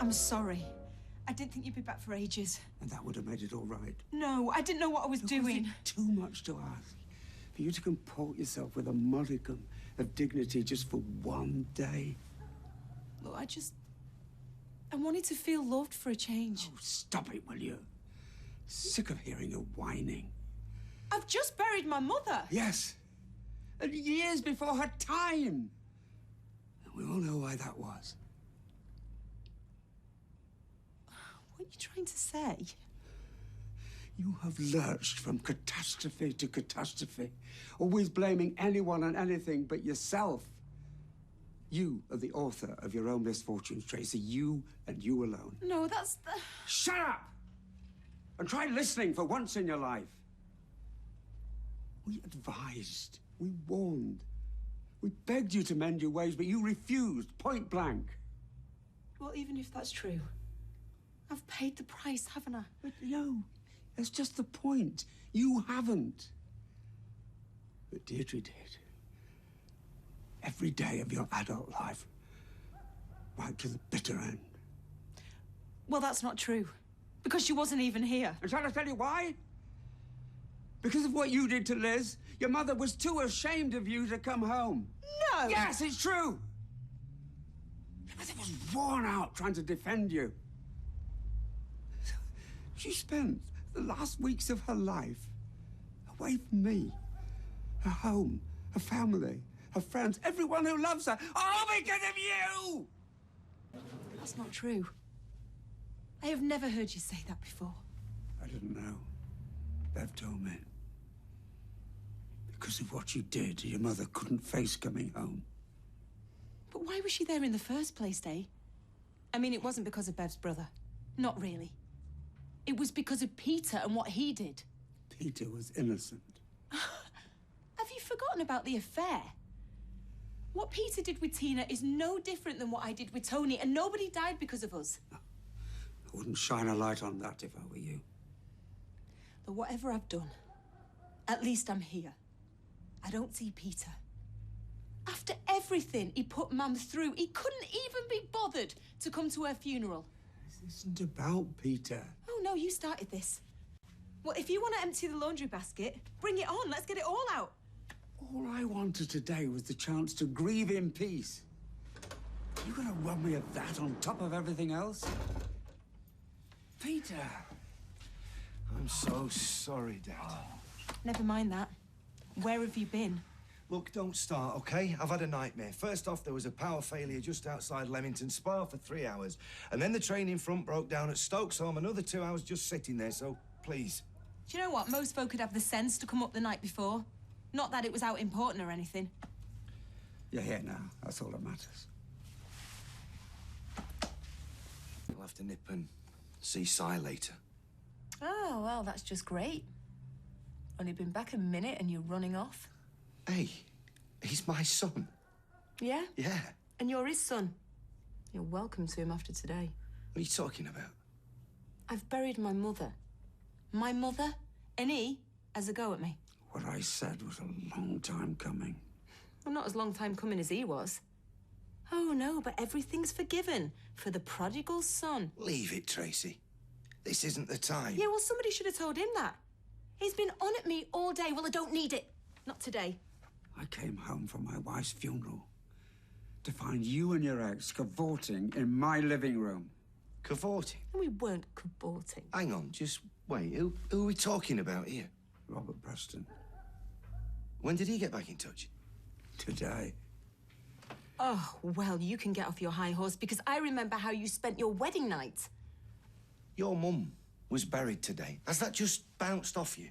I'm sorry. I didn't think you'd be back for ages. And that would have made it all right. No, I didn't know what I was doing. Was it too much to ask? For you to comport yourself with a modicum of dignity just for one day? Look, I wanted to feel loved for a change. Oh, stop it, will you? Sick of hearing her whining. I've just buried my mother. Yes. And years before her time. And we all know why that was. What are you trying to say? You have lurched from catastrophe to catastrophe, always blaming anyone and anything but yourself. You are the author of your own misfortunes, Tracy. You and you alone. No, that's the... Shut up! And try listening for once in your life. We advised, we warned, we begged you to mend your ways, but you refused, point blank. Well, even if that's true, I've paid the price, haven't I? But no, that's just the point. You haven't. But Deirdre did. Every day of your adult life, right to the bitter end. Well, that's not true, because she wasn't even here. And shall I tell you why? Because of what you did to Liz, your mother was too ashamed of you to come home. No! Yes, it's true. Your mother was worn out trying to defend you. She spent the last weeks of her life away from me, her home, her family, her friends, everyone who loves her, all because of you! That's not true. I have never heard you say that before. I didn't know. Bev told me. Because of what you did, your mother couldn't face coming home. But why was she there in the first place, eh? I mean, it wasn't because of Bev's brother. Not really. It was because of Peter and what he did. Peter was innocent. Have you forgotten about the affair? What Peter did with Tina is no different than what I did with Tony, and nobody died because of us. I wouldn't shine a light on that if I were you. But whatever I've done, at least I'm here. I don't see Peter. After everything he put Mum through, he couldn't even be bothered to come to her funeral. This isn't about Peter. Oh, no, you started this. Well, if you want to empty the laundry basket, bring it on. Let's get it all out. All I wanted today was the chance to grieve in peace. You're gonna rob me of that on top of everything else? Peter! I'm so sorry, Dad. Never mind that. Where have you been? Look, don't start, OK? I've had a nightmare. First off, there was a power failure just outside Leamington Spa for 3 hours. And then the train in front broke down at Stokesholm. Another 2 hours just sitting there, so please. Do you know what? Most folk could have the sense to come up the night before. Not that it was out important or anything. You're here now. That's all that matters. I'll have to nip and see Si later. Oh, well, that's just great. Only been back a minute and you're running off. Hey, he's my son. Yeah? Yeah. And you're his son. You're welcome to him after today. What are you talking about? I've buried my mother. My mother? And he has a go at me. What I said was a long time coming. Well, not as long time coming as he was. Oh, no, but everything's forgiven for the prodigal son. Leave it, Tracy. This isn't the time. Yeah, well, somebody should have told him that. He's been on at me all day. Well, I don't need it. Not today. I came home from my wife's funeral to find you and your ex cavorting in my living room. Cavorting? We weren't cavorting. Hang on, just wait. Who are we talking about here? Robert Preston. When did he get back in touch? Today. Oh, well, you can get off your high horse because I remember how you spent your wedding night. Your mum was buried today. Has that just bounced off you?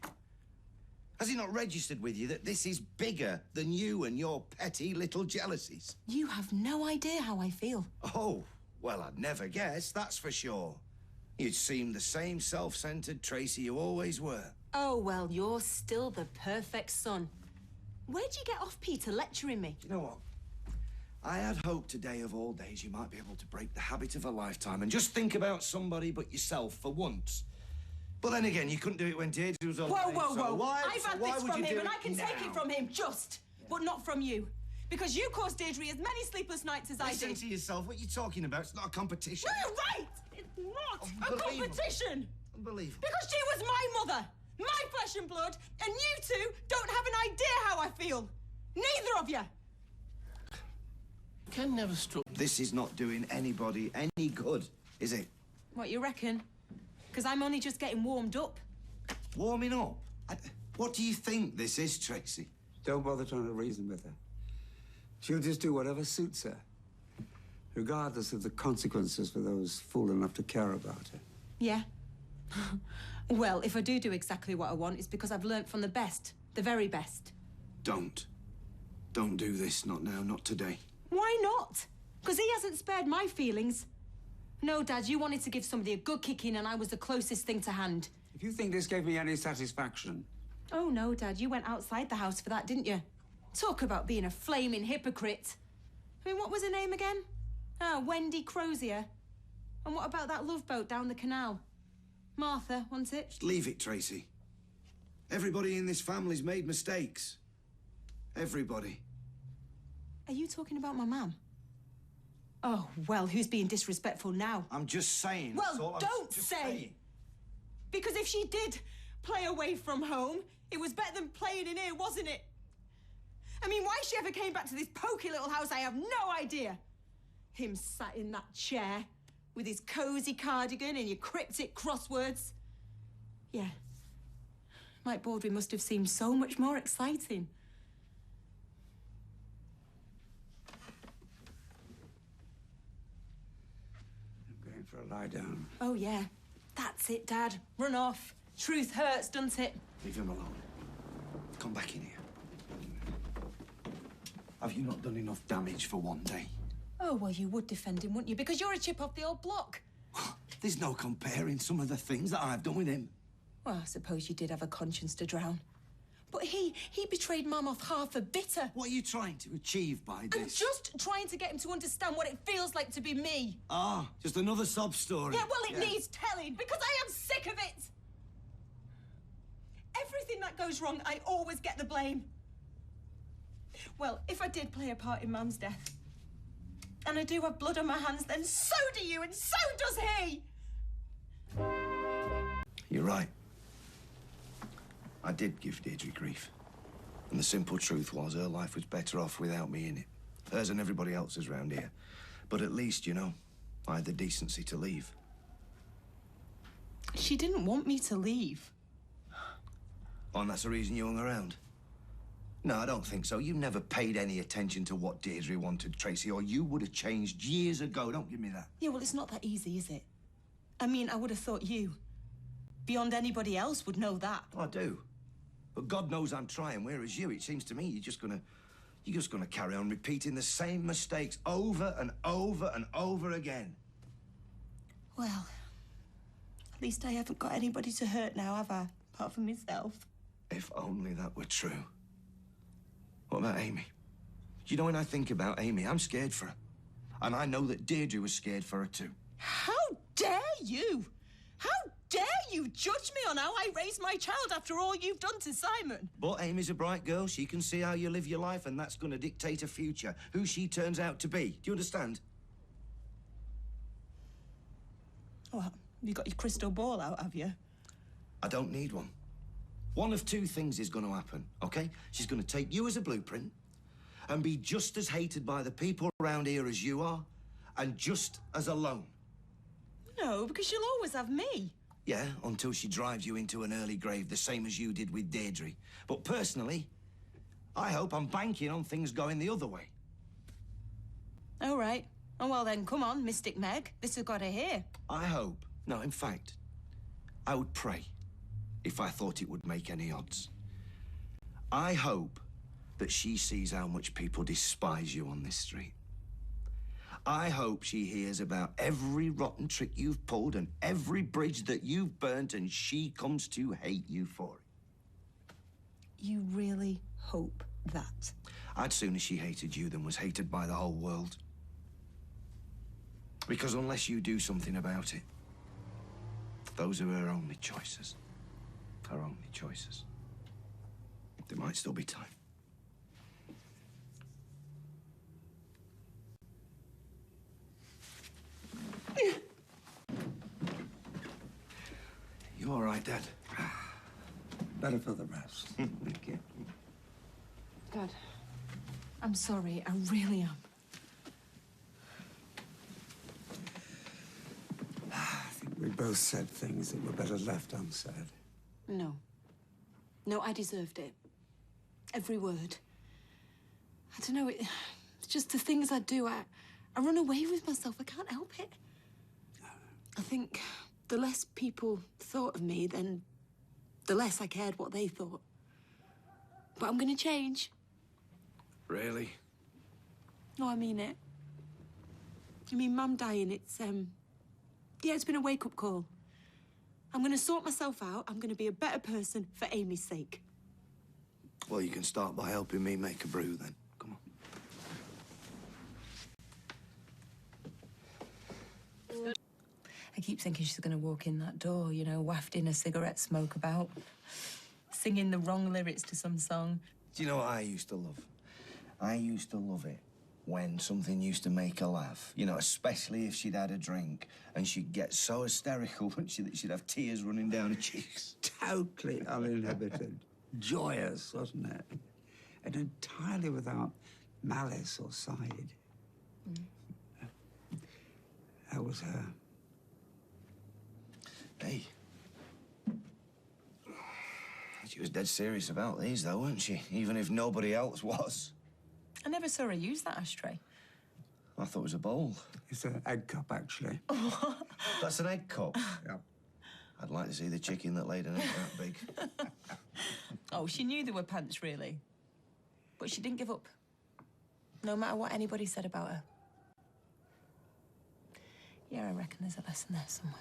Has he not registered with you that this is bigger than you and your petty little jealousies? You have no idea how I feel. Oh, well, I'd never guess, that's for sure. You'd seem the same self-centered Tracy you always were. Oh, well, you're still the perfect son. Where'd you get off, Peter, lecturing me? You know what? I had hoped today of all days you might be able to break the habit of a lifetime and just think about somebody but yourself for once. But then again, you couldn't do it when Deirdre was alive. Whoa, whoa, so whoa. why, I've so had why this would from you him do and it I can take now? it from him, just. But not from you. Because you caused Deirdre as many sleepless nights as I did. Listen to yourself. What are you talking about? It's not a competition. No, you're right! It's not a competition! Unbelievable. Because she was my mother, my flesh and blood, and you two don't have an idea how I feel. Neither of you. Ken never struck. This is not doing anybody any good, is it? What, you reckon? Because I'm only just getting warmed up. Warming up? What do you think this is, Tracy? Don't bother trying to reason with her. She'll just do whatever suits her, regardless of the consequences for those fool enough to care about her. Yeah? Well, if I do exactly what I want, it's because I've learnt from the best, the very best. Don't. Don't do this. Not now, not today. Why not? Because he hasn't spared my feelings. No, Dad, you wanted to give somebody a good kicking and I was the closest thing to hand. If you think this gave me any satisfaction... Oh, no, Dad, you went outside the house for that, didn't you? Talk about being a flaming hypocrite. I mean, what was her name again? Oh, Wendy Crozier. And what about that love boat down the canal? Martha, wasn't it? Just leave it, Tracy. Everybody in this family's made mistakes. Everybody. Are you talking about my mum? Oh, well, who's being disrespectful now? I'm just saying. Well, don't say! Because if she did play away from home, it was better than playing in here, wasn't it? I mean, why she ever came back to this poky little house, I have no idea. Him sat in that chair with his cosy cardigan and your cryptic crosswords. Yeah. Mike Baldwin must have seemed so much more exciting. I'm going for a lie down. Oh, yeah. That's it, Dad. Run off. Truth hurts, doesn't it? Leave him alone. Come back in here. Have you not done enough damage for one day? Oh, well, you would defend him, wouldn't you? Because you're a chip off the old block. There's no comparing some of the things that I've done with him. Well, I suppose you did have a conscience to drown. But he betrayed Mum off half a bitter. What are you trying to achieve by this? I'm just trying to get him to understand what it feels like to be me. Ah, just another sob story. Yeah, well, it needs telling, because I am sick of it. Everything that goes wrong, I always get the blame. Well, if I did play a part in Mum's death, and I do have blood on my hands, then so do you, and so does he! You're right. I did give Deirdre grief. And the simple truth was her life was better off without me in it. Hers and everybody else's round here. But at least, you know, I had the decency to leave. She didn't want me to leave. Oh, and that's the reason you hung around? No, I don't think so. You never paid any attention to what Deirdre wanted, Tracy, or you would have changed years ago. Don't give me that. Yeah, well, it's not that easy, is it? I mean, I would have thought you, beyond anybody else, would know that. I do. But God knows I'm trying, whereas you, it seems to me, you're just gonna carry on repeating the same mistakes over and over and over again. Well, at least I haven't got anybody to hurt now, have I? Apart from myself. If only that were true. What about Amy? You know, when I think about Amy, I'm scared for her. And I know that Deirdre was scared for her too. How dare you? How dare you judge me on how I raised my child after all you've done to Simon? But Amy's a bright girl. She can see how you live your life, and that's going to dictate her future, who she turns out to be. Do you understand? Well, you got your crystal ball out, have you? I don't need one. One of two things is going to happen, okay? She's going to take you as a blueprint and be just as hated by the people around here as you are, and just as alone. No, because she'll always have me. Yeah, until she drives you into an early grave, the same as you did with Deirdre. But personally, I hope I'm banking on things going the other way. All right. Oh, well then, come on, Mystic Meg. This has got to hear. I hope. No, in fact, I would pray if I thought it would make any odds. I hope that she sees how much people despise you on this street. I hope she hears about every rotten trick you've pulled and every bridge that you've burnt, and she comes to hate you for it. You really hope that? I'd sooner she hated you than was hated by the whole world. Because unless you do something about it, those are her only choices. Her only choices. There might still be time. You all right, Dad? Better for the rest. Thank you. Dad, I'm sorry. I really am. I think we both said things that were better left unsaid. No. No, I deserved it. Every word. I don't know, it's just the things I do. I run away with myself. I can't help it. I think the less people thought of me, then the less I cared what they thought. But I'm gonna change. Really? No, I mean it. I mean, Mum dying, yeah, it's been a wake-up call. I'm gonna sort myself out. I'm gonna be a better person for Amy's sake. Well, you can start by helping me make a brew, then. Come on. I keep thinking she's gonna walk in that door, you know, wafting a cigarette smoke about, singing the wrong lyrics to some song. Do you know what I used to love? I used to love it when something used to make her laugh. You know, especially if she'd had a drink and she'd get so hysterical that she'd have tears running down her cheeks. Totally uninhibited. Joyous, wasn't it? And entirely without malice or side. That was her. Hey. She was dead serious about these, though, weren't she? Even if nobody else was. I never saw her use that ashtray. I thought it was a bowl. It's an egg cup, actually. That's an egg cup? Yeah. I'd like to see the chicken that laid an egg that big. Oh, she knew there were pants, really. But she didn't give up. No matter what anybody said about her. Yeah, I reckon there's a lesson there somewhere.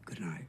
Good night.